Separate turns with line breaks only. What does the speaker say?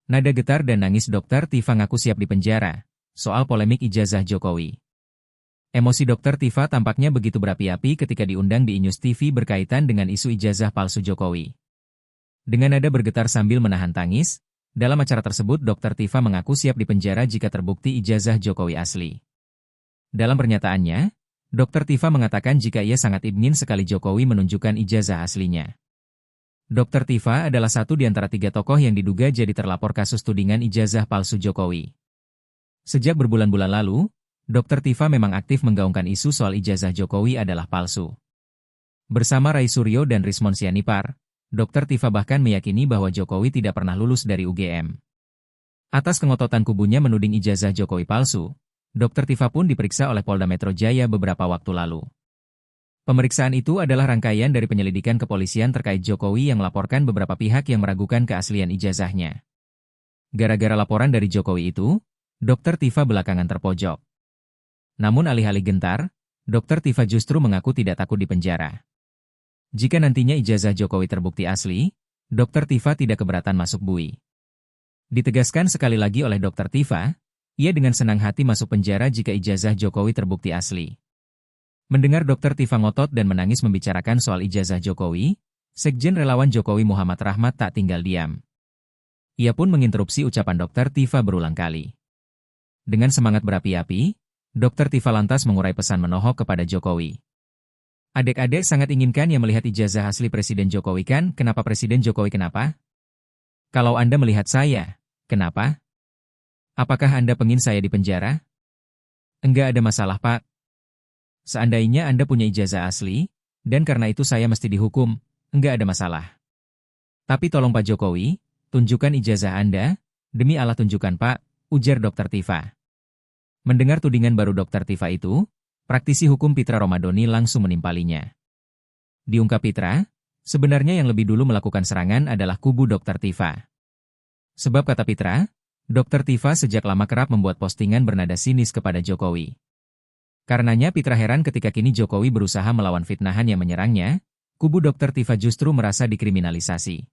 Nada getar dan nangis Dr. Tifa ngaku siap dipenjara, soal polemik ijazah Jokowi. Emosi Dr. Tifa tampaknya begitu berapi-api ketika diundang di Inews TV berkaitan dengan isu ijazah palsu Jokowi. Dengan nada bergetar sambil menahan tangis, dalam acara tersebut Dr. Tifa mengaku siap dipenjara jika terbukti ijazah Jokowi asli. Dalam pernyataannya, Dr. Tifa mengatakan jika ia sangat ingin sekali Jokowi menunjukkan ijazah aslinya. Dr. Tifa adalah satu di antara 3 tokoh yang diduga jadi terlapor kasus tudingan ijazah palsu Jokowi. Sejak berbulan-bulan lalu, Dr. Tifa memang aktif menggaungkan isu soal ijazah Jokowi adalah palsu. Bersama Rai Suryo dan Rismon Sianipar, Dr. Tifa bahkan meyakini bahwa Jokowi tidak pernah lulus dari UGM. Atas kengototan kubunya menuding ijazah Jokowi palsu, Dr. Tifa pun diperiksa oleh Polda Metro Jaya beberapa waktu lalu. Pemeriksaan itu adalah rangkaian dari penyelidikan kepolisian terkait Jokowi yang melaporkan beberapa pihak yang meragukan keaslian ijazahnya. Gara-gara laporan dari Jokowi itu, Dr. Tifa belakangan terpojok. Namun alih-alih gentar, Dr. Tifa justru mengaku tidak takut dipenjara. Jika nantinya ijazah Jokowi terbukti asli, Dr. Tifa tidak keberatan masuk bui. Ditegaskan sekali lagi oleh Dr. Tifa, ia dengan senang hati masuk penjara jika ijazah Jokowi terbukti asli. Mendengar Dr. Tifa ngotot dan menangis membicarakan soal ijazah Jokowi, Sekjen Relawan Jokowi Muhammad Rahmat tak tinggal diam. Ia pun menginterupsi ucapan Dr. Tifa berulang kali. Dengan semangat berapi-api, Dr. Tifa lantas mengurai pesan menohok kepada Jokowi. Adik-adik sangat inginkan yang melihat ijazah asli Presiden Jokowi kan? Kenapa Presiden Jokowi kenapa? Kalau Anda melihat saya, kenapa? Apakah Anda pengin saya di penjara? Enggak ada masalah Pak. Seandainya Anda punya ijazah asli, dan karena itu saya mesti dihukum, enggak ada masalah. Tapi tolong Pak Jokowi, tunjukkan ijazah Anda, demi Allah tunjukkan Pak, ujar Dr. Tifa. Mendengar tudingan baru Dr. Tifa itu, praktisi hukum Pitra Romadhoni langsung menimpalinya. Diungkap Pitra, sebenarnya yang lebih dulu melakukan serangan adalah kubu Dr. Tifa. Sebab kata Pitra, Dr. Tifa sejak lama kerap membuat postingan bernada sinis kepada Jokowi. Karenanya Pitra heran ketika kini Jokowi berusaha melawan fitnahan yang menyerangnya, kubu Dr. Tifa justru merasa dikriminalisasi.